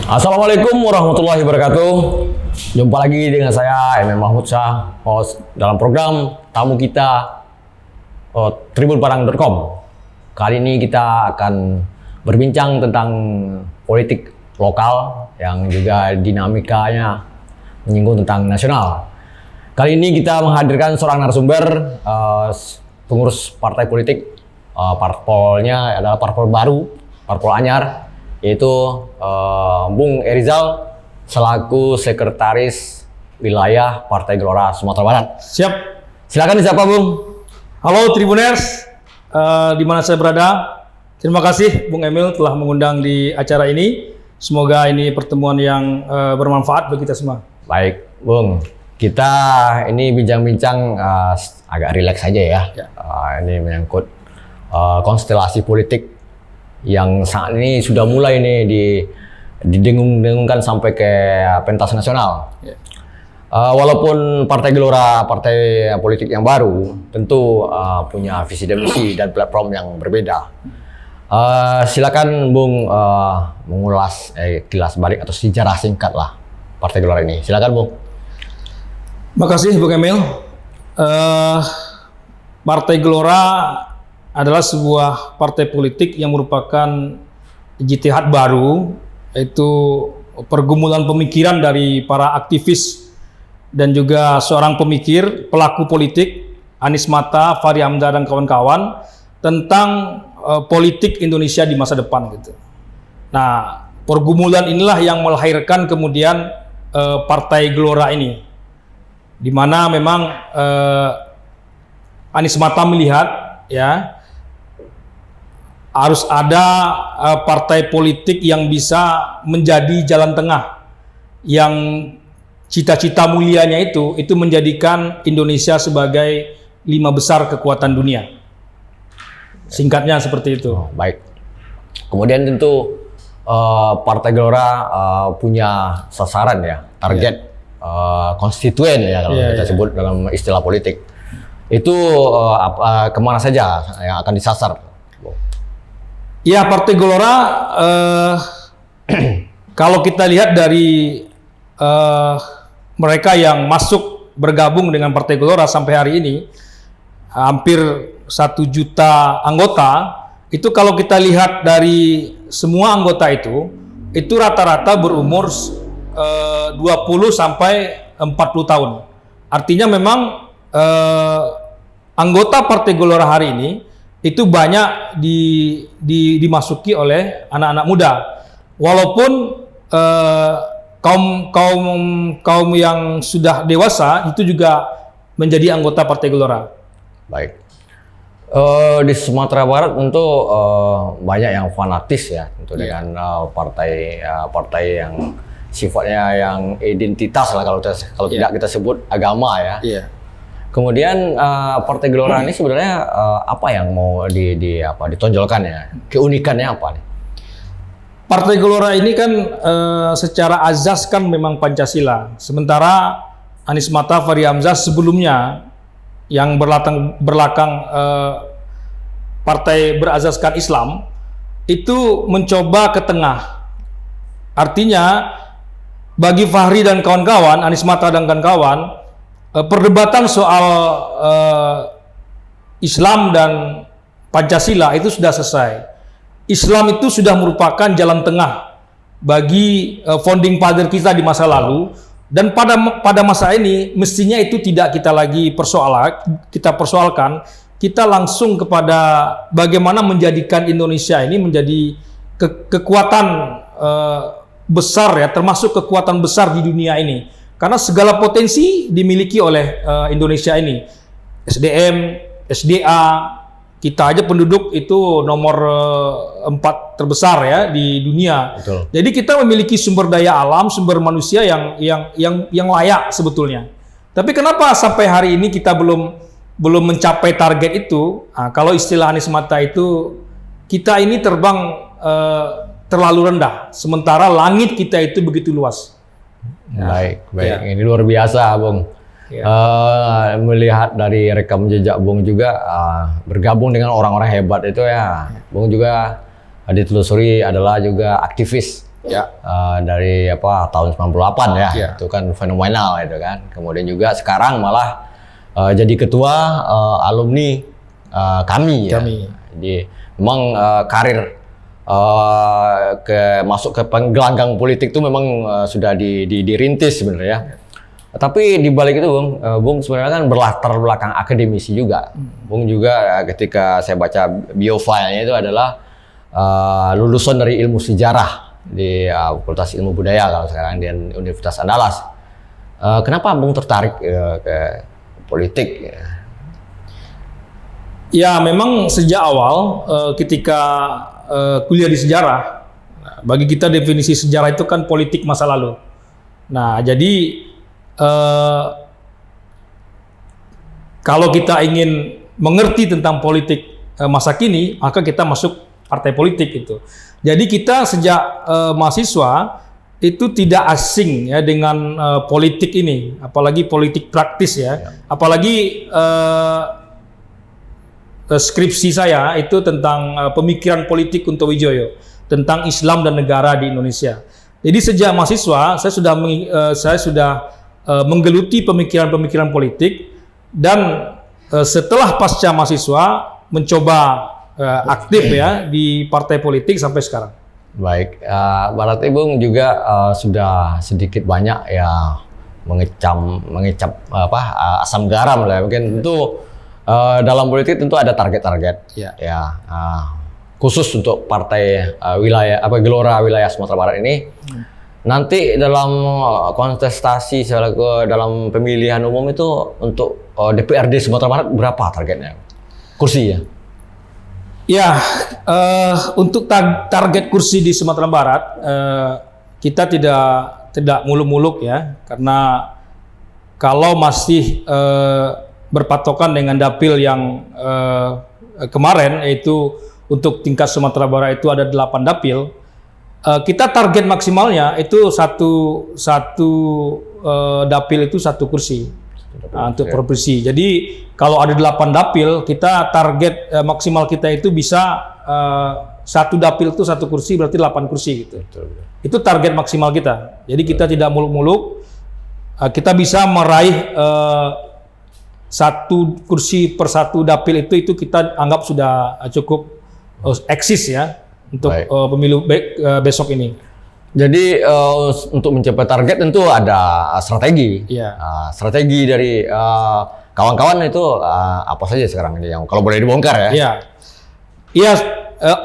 Assalamualaikum warahmatullahi wabarakatuh. Jumpa lagi dengan saya MM Mahmud Shah, host dalam program tamu kita tribunpadang.com. Kali ini kita akan berbincang tentang politik lokal yang juga dinamikanya menyinggung tentang nasional. Kali ini kita menghadirkan seorang narasumber, pengurus partai politik. Parpolnya adalah parpol baru, parpol anyar, yaitu Bung Erizal selaku sekretaris wilayah Partai Gelora Sumatera Barat. Siap. Silakan siapa Bung? Halo Tribuners, di mana saya berada. Terima kasih Bung Emil telah mengundang di acara ini. Semoga ini pertemuan yang bermanfaat bagi kita semua. Baik Bung, kita ini bincang-bincang agak rileks saja ya. Ini menyangkut konstelasi politik yang saat ini sudah mulai nih didengung-dengungkan sampai ke pentas nasional. Walaupun Partai Gelora, partai politik yang baru, tentu punya visi dan misi dan platform yang berbeda. Silakan Bung mengulas kilas balik atau sejarah singkat lah Partai Gelora ini. Silakan Bung. Makasih Bung Emil. Partai Gelora adalah sebuah partai politik yang merupakan ijtihad baru, yaitu pergumulan pemikiran dari para aktivis dan juga seorang pemikir, pelaku politik, Anies Mata, Fahri Hamzah dan kawan-kawan tentang politik Indonesia di masa depan gitu. Nah, pergumulan inilah yang melahirkan kemudian Partai Gelora ini, di mana memang Anies Mata melihat ya harus ada partai politik yang bisa menjadi jalan tengah, yang cita-cita mulianya itu menjadikan Indonesia sebagai 5 besar kekuatan dunia. Singkatnya seperti itu. Baik. Kemudian tentu Partai Gelora punya sasaran ya, target konstituen ya kalau kita sebut dalam istilah politik. Itu kemana saja yang akan disasar? Ya, Partai Gelora kalau kita lihat dari mereka yang masuk bergabung dengan Partai Gelora sampai hari ini hampir 1 juta anggota. Itu kalau kita lihat dari semua anggota itu rata-rata berumur 20 sampai 40 tahun. Artinya memang anggota Partai Gelora hari ini itu banyak dimasuki oleh anak-anak muda. Walaupun kaum yang sudah dewasa itu juga menjadi anggota Partai Gelora. Baik. Di Sumatera Barat tentu banyak yang fanatis ya, tentu dengan partai yang sifatnya yang identitas lah kalau tidak kita sebut agama ya. Kemudian Partai Gelora ini sebenarnya apa yang mau ditonjolkan ya? Keunikannya apa nih? Partai Gelora ini kan secara azas kan memang Pancasila. Sementara Anies Mata, Fahri Hamzah sebelumnya yang berlakang partai berazaskan Islam itu mencoba ke tengah. Artinya bagi Fahri dan kawan-kawan, Anies Mata dan kawan-kawan, perdebatan soal Islam dan Pancasila itu sudah selesai. Islam itu sudah merupakan jalan tengah bagi founding father kita di masa lalu, dan pada masa ini mestinya itu tidak kita lagi persoalkan. Kita langsung kepada bagaimana menjadikan Indonesia ini menjadi kekuatan besar ya, termasuk kekuatan besar di dunia ini. Karena segala potensi dimiliki oleh Indonesia ini. SDM, SDA, kita aja penduduk itu nomor 4 terbesar ya di dunia. Betul. Jadi kita memiliki sumber daya alam, sumber manusia yang layak sebetulnya. Tapi kenapa sampai hari ini kita belum mencapai target itu? Nah, kalau istilah Anies Mata itu, kita ini terbang terlalu rendah, sementara langit kita itu begitu luas. Baik. Ini luar biasa, Bung. Melihat dari rekam jejak Bung juga bergabung dengan orang-orang hebat itu ya. Bung juga ditelusuri adalah juga aktivis Ya. Dari tahun 98 ya. Ya. Itu kan fenomenal itu kan. Kemudian juga sekarang malah jadi ketua alumni kami ya. Jadi memang karir masuk ke gelanggang politik itu memang sudah dirintis sebenarnya. Tapi di balik itu Bung sebenarnya kan berlatar belakang akademisi juga. Bung juga ketika saya baca biofilenya itu adalah lulusan dari ilmu sejarah di Fakultas Ilmu Budaya kalau sekarang di Universitas Andalas. Kenapa Bung tertarik ke politik? Ya memang sejak awal ketika kuliah di sejarah, bagi kita definisi sejarah itu kan politik masa lalu. Nah jadi kalau kita ingin mengerti tentang politik masa kini, maka kita masuk partai politik itu. Jadi kita sejak mahasiswa itu tidak asing ya dengan politik ini, apalagi politik praktis ya. Apalagi skripsi saya itu tentang pemikiran politik Kunto Wijoyo tentang Islam dan negara di Indonesia. Jadi sejak mahasiswa saya sudah menggeluti pemikiran-pemikiran politik, dan setelah pasca mahasiswa mencoba aktif ya di partai politik sampai sekarang. Baik, berarti Bung juga sudah sedikit banyak ya mengecap asam garam lah. Mungkin tentu dalam politik tentu ada target-target ya, khusus untuk partai Gelora wilayah Sumatera Barat ini. Nanti dalam kontestasi dalam pemilihan umum itu untuk DPRD Sumatera Barat berapa targetnya? Kursi ya? Ya, untuk target kursi di Sumatera Barat kita tidak muluk-muluk ya, karena kalau masih berpatokan dengan dapil yang kemarin, yaitu untuk tingkat Sumatera Barat itu ada 8 dapil. Kita target maksimalnya itu satu dapil itu 1 kursi untuk provinsi. Jadi kalau ada 8 dapil, kita target maksimal kita itu bisa 1 dapil itu 1 kursi, berarti 8 kursi gitu. Itu target maksimal kita. Jadi kita tidak muluk-muluk. Kita bisa meraih 1 kursi per 1 dapil itu kita anggap sudah cukup eksis ya untuk pemilu besok ini. Jadi untuk mencapai target tentu ada strategi. Strategi dari kawan-kawan itu apa saja sekarang ini yang kalau boleh dibongkar ya? Iya,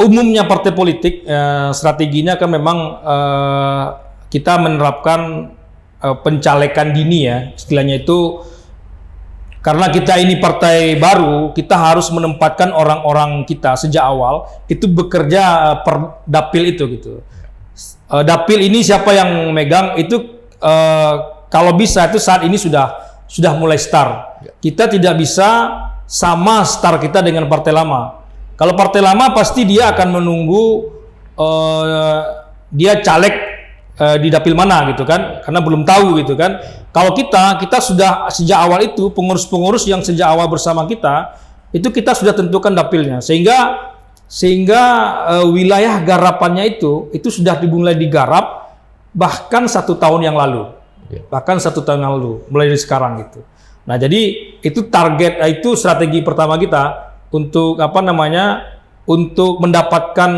umumnya partai politik strateginya kan memang kita menerapkan pencalekan dini ya, istilahnya itu. Karena kita ini partai baru, kita harus menempatkan orang-orang kita sejak awal itu bekerja per dapil itu gitu. Dapil ini siapa yang megang itu kalau bisa itu saat ini sudah mulai start. Kita tidak bisa sama start kita dengan partai lama. Kalau partai lama pasti dia akan menunggu dia caleg di dapil mana gitu kan, karena belum tahu gitu kan. Kalau kita sudah sejak awal itu pengurus-pengurus yang sejak awal bersama kita itu kita sudah tentukan dapilnya, sehingga wilayah garapannya itu sudah dimulai digarap bahkan 1 tahun yang lalu, mulai dari sekarang gitu. Nah jadi itu target, itu strategi pertama kita untuk untuk mendapatkan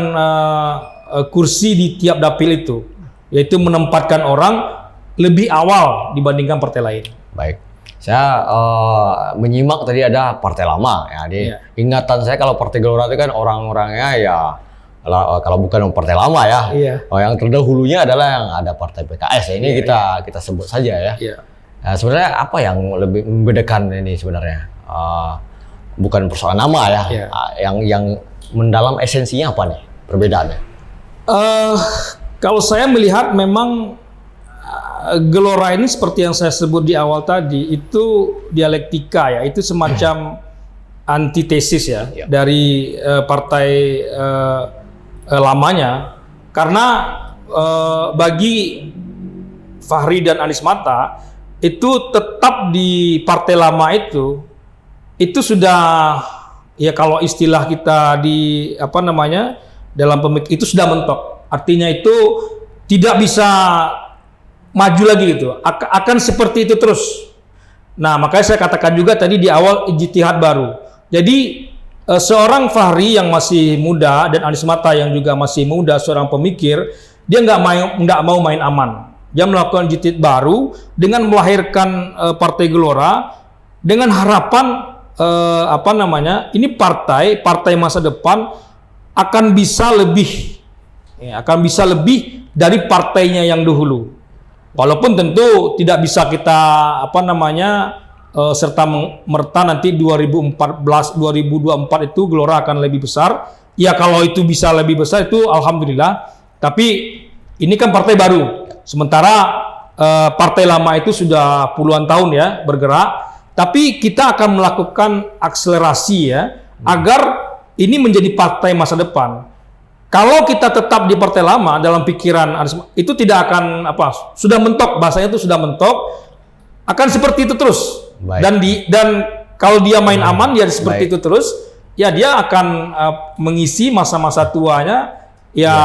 kursi di tiap dapil itu, yaitu menempatkan orang lebih awal dibandingkan partai lain. Baik, saya menyimak tadi ada partai lama ya. Ingatan saya kalau partai Gelora itu kan orang-orangnya ya kalau bukan partai lama ya. Yang terdahulunya adalah yang ada partai PKS. Ini kita sebut saja ya. Nah, sebenarnya apa yang lebih membedakan ini sebenarnya? Bukan persoalan nama ya. Yang mendalam esensinya apa nih perbedaannya? Kalau saya melihat memang Gelora ini seperti yang saya sebut di awal tadi, itu dialektika ya, itu semacam antitesis ya dari partai lamanya. Karena bagi Fahri dan Anies Mata itu tetap di partai lama itu sudah ya, kalau istilah kita di dalam pemikir itu sudah mentok. Artinya itu tidak bisa maju lagi gitu. Akan seperti itu terus. Nah, makanya saya katakan juga tadi di awal ijtihad baru. Jadi seorang Fahri yang masih muda dan Anies Mata yang juga masih muda, seorang pemikir, dia nggak mau main aman. Dia melakukan ijtihad baru dengan melahirkan Partai Gelora dengan harapan ini partai masa depan akan bisa lebih dari partainya yang dahulu. Walaupun tentu tidak bisa kita serta merta nanti 2024 itu Gelora akan lebih besar. Ya kalau itu bisa lebih besar itu alhamdulillah. Tapi ini kan partai baru. Sementara partai lama itu sudah puluhan tahun ya bergerak. Tapi kita akan melakukan akselerasi ya agar ini menjadi partai masa depan. Kalau kita tetap di partai lama dalam pikiran itu tidak akan sudah mentok, bahasanya itu sudah mentok, akan seperti itu terus. Baik. Dan kalau dia main aman ya seperti itu terus, ya dia akan mengisi masa-masa tuanya ya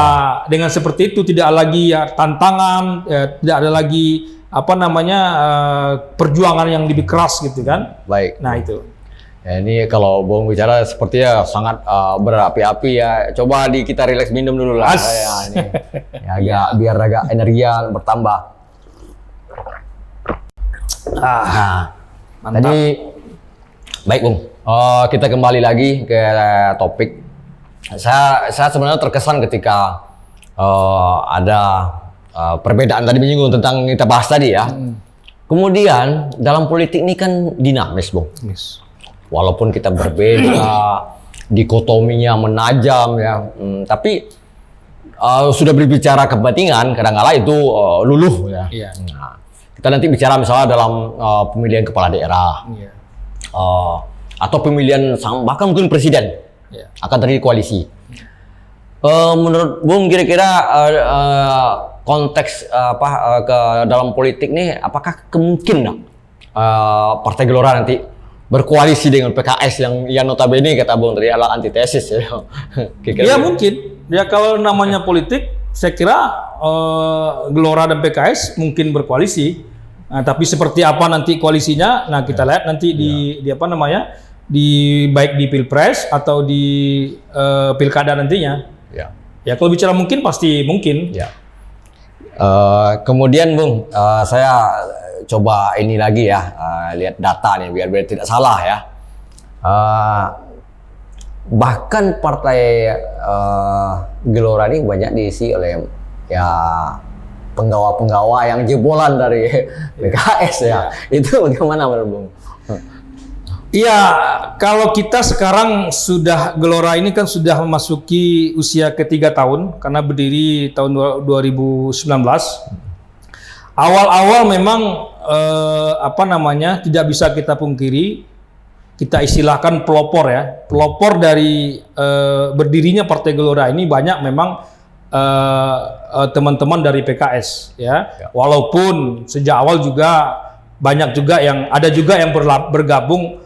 dengan seperti itu, tidak lagi ya tantangan, tidak ada lagi perjuangan yang lebih keras gitu kan. Baik. Nah itu. Ya, ini kalau Bung bicara sepertinya sangat berapi-api ya. Coba kita relax minum dulu lah. Ya, biar agak energinya bertambah. Mantap. Tadi baik Bung. Kita kembali lagi ke topik. Saya sebenarnya terkesan ketika ada perbedaan tadi menyinggung tentang kita bahas tadi ya. Kemudian dalam politik ini kan dinamis, Bung. Yes. Walaupun kita berbeda, dikotominya menajam ya, tapi sudah berbicara kepentingan kadang-kala itu luluh ya. Iya. Nah, kita nanti bicara misalnya dalam pemilihan kepala daerah, atau pemilihan bahkan mungkin presiden akan terjadi koalisi. Menurut Bung kira-kira konteks ke dalam politik nih, apakah kemungkinan Partai Gelora nanti berkoalisi dengan PKS yang notabene kata Bung tadi adalah antitesis ya? Ya mungkin. Ya kalau namanya politik, saya kira Gelora dan PKS mungkin berkoalisi. Nah, tapi seperti apa nanti koalisinya? Nah kita lihat nanti baik di Pilpres atau di Pilkada nantinya. Ya kalau bicara mungkin pasti mungkin. Ya. Kemudian Bung, saya coba ini lagi ya, lihat data nih biar tidak salah ya. Bahkan partai Gelora ini banyak diisi oleh ya penggawa-penggawa yang jebolan dari PKS ya. Itu bagaimana menurut Bung? Iya, kalau kita sekarang Gelora ini kan sudah memasuki usia ke-3 tahun karena berdiri tahun 2019. Awal-awal memang tidak bisa kita pungkiri, kita istilahkan pelopor ya. Pelopor dari berdirinya Partai Gelora ini banyak memang teman-teman dari PKS ya. Walaupun sejak awal juga banyak juga ada juga yang bergabung,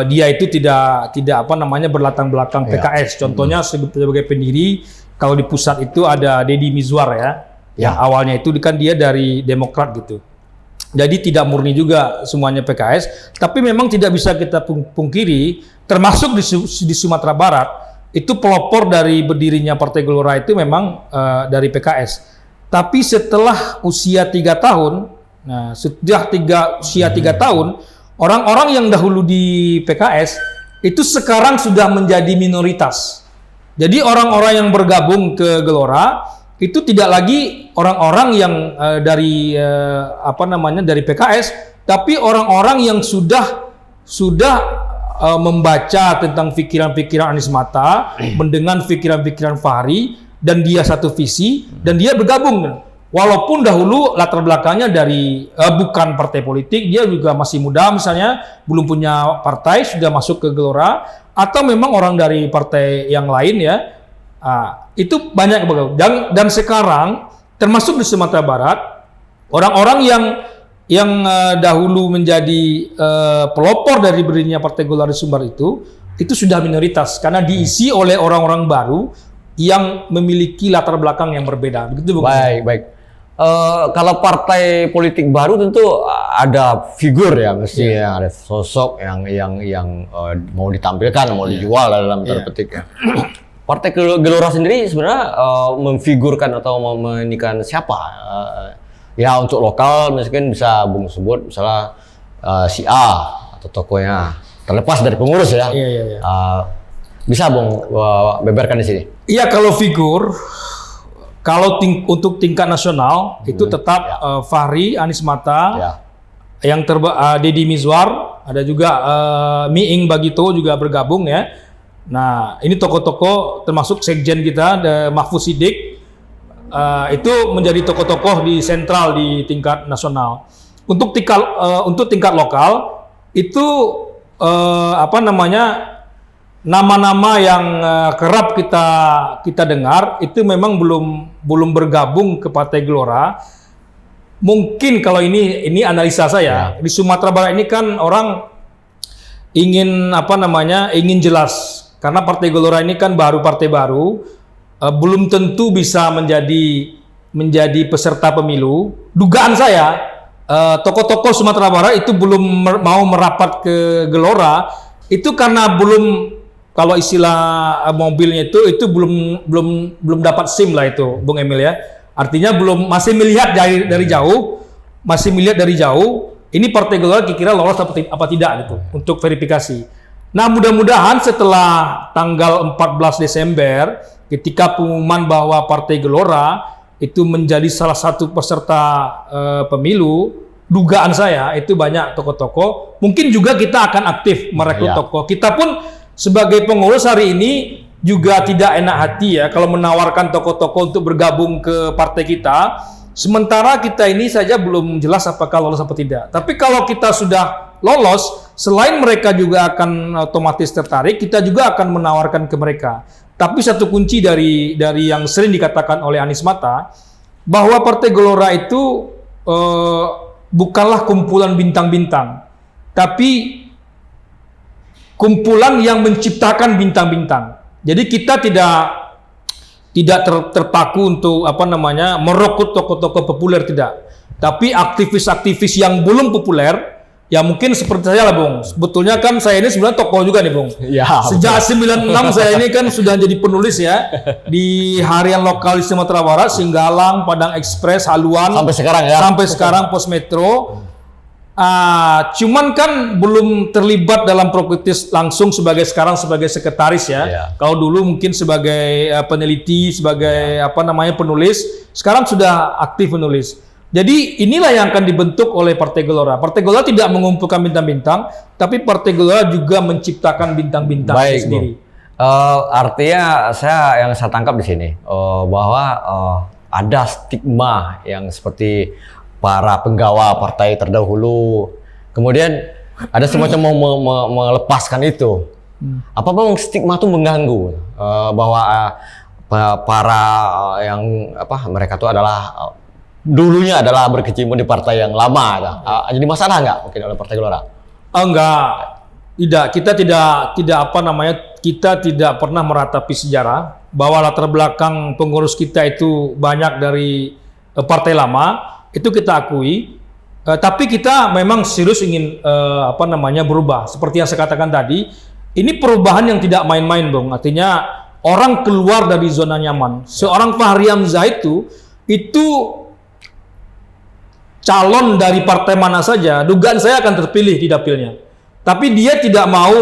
dia itu tidak berlatar belakang PKS. Contohnya sebagai pendiri kalau di pusat itu ada Deddy Mizwar ya. Yang awalnya itu kan dia dari Demokrat gitu. Jadi tidak murni juga semuanya PKS, tapi memang tidak bisa kita pungkiri, termasuk di Sumatera Barat, itu pelopor dari berdirinya Partai Gelora itu memang dari PKS. Tapi setelah usia 3 tahun, usia 3 tahun, orang-orang yang dahulu di PKS itu sekarang sudah menjadi minoritas. Jadi orang-orang yang bergabung ke Gelora itu tidak lagi orang-orang yang dari PKS, tapi orang-orang yang sudah membaca tentang pikiran-pikiran Anies Mata, mendengar pikiran-pikiran Fahri, dan dia satu visi, dan dia bergabung. Walaupun dahulu latar belakangnya dari bukan partai politik, dia juga masih muda misalnya, belum punya partai, sudah masuk ke Gelora, atau memang orang dari partai yang lain ya. Itu banyak dan sekarang termasuk di Sumatera Barat orang-orang yang dahulu menjadi pelopor dari berdirinya Partai Gelora di Sumbar itu sudah minoritas karena diisi oleh orang-orang baru yang memiliki latar belakang yang berbeda. Begitu, Bung? Baik. Kalau partai politik baru tentu ada figur ya, mesti yang ada sosok yang mau ditampilkan, mau dijual dalam tanda petik ya. Partai Gelora sendiri sebenarnya memfigurkan atau memenikan siapa? Ya untuk lokal mungkin bisa Bung sebut misalnya si A atau tokohnya, terlepas dari pengurus ya. Iya. Bisa Bung beberkan di sini. Iya, kalau figur, kalau untuk tingkat nasional itu tetap Fahri, Anies Mata, yang Deddy Mizwar, ada juga Miing Bagito juga bergabung ya. Nah, ini tokoh-tokoh termasuk sekjen kita, Mahfuz Siddiq, itu menjadi tokoh-tokoh di sentral di tingkat nasional. Untuk tingkat lokal itu nama-nama yang kerap kita dengar itu memang belum bergabung ke Partai Gelora. Mungkin kalau ini analisa saya, di Sumatera Barat ini kan orang ingin ingin jelas, karena Partai Gelora ini kan partai baru, belum tentu bisa menjadi peserta pemilu. Dugaan saya tokoh-tokoh Sumatera Barat itu belum mau merapat ke Gelora itu karena belum, kalau istilah mobilnya itu belum dapat SIM lah itu, Bung Emil ya. Artinya masih melihat dari jauh, ini Partai Gelora kira-kira lolos apa tidak gitu untuk verifikasi. Nah, mudah-mudahan setelah tanggal 14 Desember ketika pengumuman bahwa Partai Gelora itu menjadi salah satu peserta pemilu, dugaan saya itu banyak tokoh-tokoh, mungkin juga kita akan aktif merekrut tokoh. Kita pun sebagai pengurus hari ini juga tidak enak hati ya kalau menawarkan tokoh-tokoh untuk bergabung ke partai kita, sementara kita ini saja belum jelas apakah lolos atau tidak. Tapi kalau kita sudah lolos, selain mereka juga akan otomatis tertarik, kita juga akan menawarkan ke mereka. Tapi satu kunci dari yang sering dikatakan oleh Anies Mata, bahwa Partai Gelora itu bukanlah kumpulan bintang-bintang, tapi kumpulan yang menciptakan bintang-bintang. Jadi kita tidak terpaku untuk merekrut tokoh-tokoh populer, tidak. Tapi aktivis-aktivis yang belum populer, ya mungkin seperti saya lah, Bung. Sebetulnya kan saya ini sebenarnya tokoh juga nih, Bung. Ya, sejak 96 saya ini kan sudah jadi penulis ya di harian lokal di Sumatera Barat, Singgalang, Padang Express, Haluan. Sampai sekarang ya. Sampai sekarang Pos Metro. Cuman kan belum terlibat dalam proyek langsung sekarang sebagai sekretaris ya. Kalau dulu mungkin sebagai peneliti, sebagai penulis, sekarang sudah aktif menulis. Jadi inilah yang akan dibentuk oleh Partai Gelora. Partai Gelora tidak mengumpulkan bintang-bintang, tapi Partai Gelora juga menciptakan bintang-bintang sendiri. Artinya yang saya tangkap di sini bahwa ada stigma yang seperti para penggawa partai terdahulu, kemudian ada semacam melepaskan itu. Apa memang stigma itu mengganggu bahwa para yang mereka itu adalah dulunya adalah berkecimpung di partai yang lama, jadi masalah nggak mungkin oleh Partai Gelora? Enggak, tidak. Kita tidak pernah meratapi sejarah bahwa latar belakang pengurus kita itu banyak dari partai lama. Itu kita akui, tapi kita memang serius ingin berubah. Seperti yang saya katakan tadi, ini perubahan yang tidak main-main, Bung. Artinya orang keluar dari zona nyaman. Seorang Fahri Hamzah itu calon dari partai mana saja, dugaan saya akan terpilih di dapilnya. Tapi dia tidak mau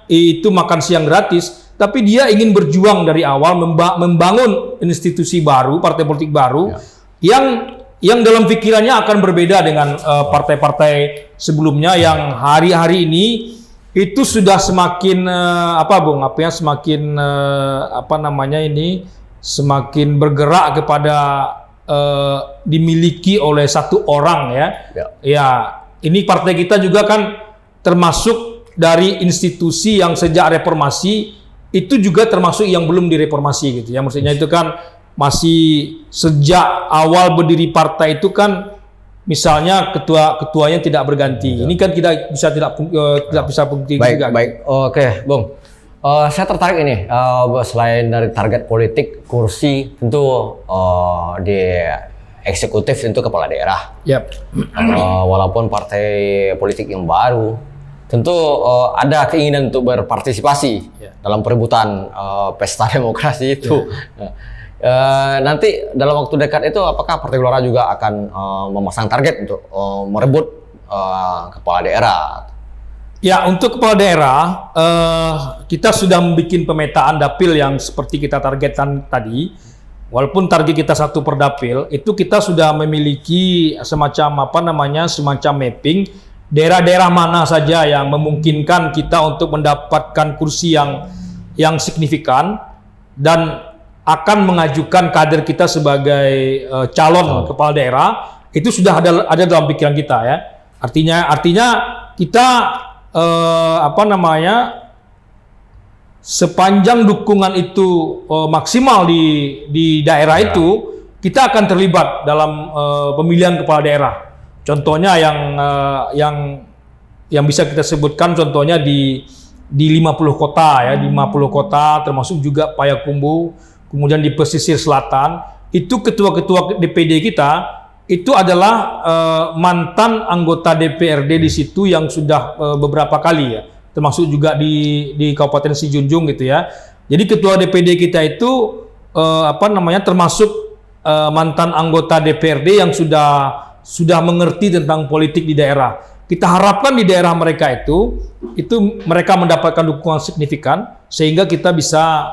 itu makan siang gratis, tapi dia ingin berjuang dari awal membangun institusi baru, partai politik baru. Yang dalam pikirannya akan berbeda dengan partai-partai sebelumnya yang hari-hari ini itu sudah semakin semakin bergerak kepada dimiliki oleh satu orang ya. Ini partai kita juga kan termasuk dari institusi yang sejak reformasi itu juga termasuk yang belum direformasi gitu ya. Maksudnya itu kan masih sejak awal berdiri partai itu kan misalnya ketuanya tidak berganti. Ini kan kita tidak bisa bukti juga. Baik. Oke, Bung. Saya tertarik ini, selain dari target politik, kursi tentu di eksekutif tentu kepala daerah. Yap. Walaupun partai politik yang baru, tentu ada keinginan untuk berpartisipasi dalam perebutan pesta demokrasi itu. Nanti dalam waktu dekat itu, apakah Partai Gelora juga akan memasang target untuk merebut kepala daerah? Ya, untuk kepala daerah, kita sudah membuat pemetaan dapil yang seperti kita targetkan tadi. Walaupun target kita 1 per dapil, itu kita sudah memiliki semacam semacam mapping daerah-daerah mana saja yang memungkinkan kita untuk mendapatkan kursi yang signifikan dan akan mengajukan kader kita sebagai calon kepala daerah. Itu sudah ada dalam pikiran kita ya. Artinya kita sepanjang dukungan itu maksimal di daerah itu, kita akan terlibat dalam pemilihan kepala daerah. Contohnya yang bisa kita sebutkan, contohnya di 50 kota ya, di 50 kota termasuk juga Payakumbuh, kemudian di pesisir selatan, itu ketua-ketua DPD kita itu adalah mantan anggota DPRD di situ yang sudah beberapa kali ya, termasuk juga di Kabupaten Sijunjung gitu ya. Jadi ketua DPD kita itu termasuk mantan anggota DPRD yang sudah mengerti tentang politik di daerah. Kita harapkan di daerah mereka itu mereka mendapatkan dukungan signifikan sehingga kita bisa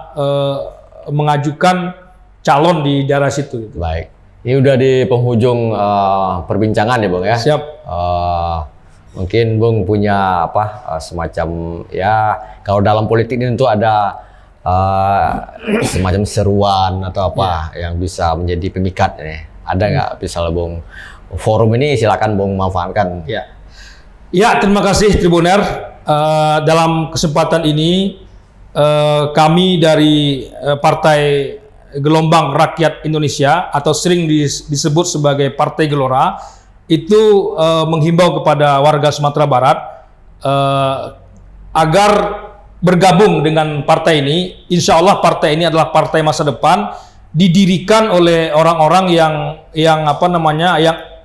mengajukan calon di daerah situ. Gitu. Baik. Ini udah di penghujung perbincangan ya Bung ya. Siap. Mungkin Bung punya semacam ya, kalau dalam politik ini tentu ada semacam seruan atau yang bisa menjadi pemikat nih. Ada nggak misalnya Bung, forum ini silakan Bung manfaatkan. Ya. Ya, terima kasih Tribuner. Dalam kesempatan ini kami dari Partai Gelombang Rakyat Indonesia atau sering disebut sebagai Partai Gelora itu menghimbau kepada warga Sumatera Barat agar bergabung dengan partai ini. Insya Allah partai ini adalah partai masa depan, didirikan oleh orang-orang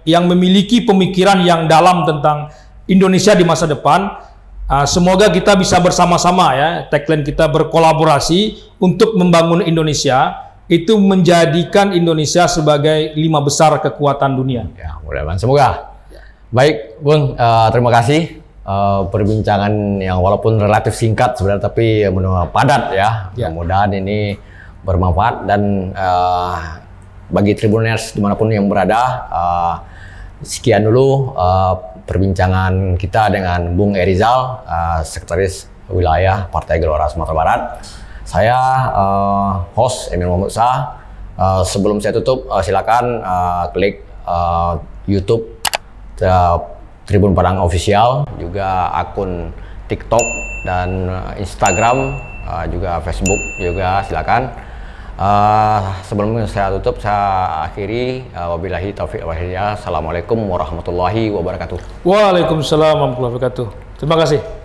yang memiliki pemikiran yang dalam tentang Indonesia di masa depan. Semoga kita bisa bersama-sama ya, tagline kita berkolaborasi untuk membangun Indonesia, itu menjadikan Indonesia sebagai 5 besar kekuatan dunia. Ya, mudah-mudahan semoga. Baik, Bung, terima kasih perbincangan yang walaupun relatif singkat sebenarnya tapi padat ya. Mudah-mudahan ini bermanfaat dan bagi Tribuners dimanapun yang berada. Sekian dulu perbincangan kita dengan Bung Erizal, Sekretaris Wilayah Partai Gelora Sumatera Barat. Saya host Emil Muhammad Shah. Sebelum saya tutup, silakan klik YouTube Tribun Padang Official, juga akun TikTok dan Instagram, juga Facebook juga silakan. Sebelum saya tutup, saya akhiri. Wabillahi taufiq wal hidayah. Assalamualaikum warahmatullahi wabarakatuh. Waalaikumsalam warahmatullahi wabarakatuh. Terima kasih.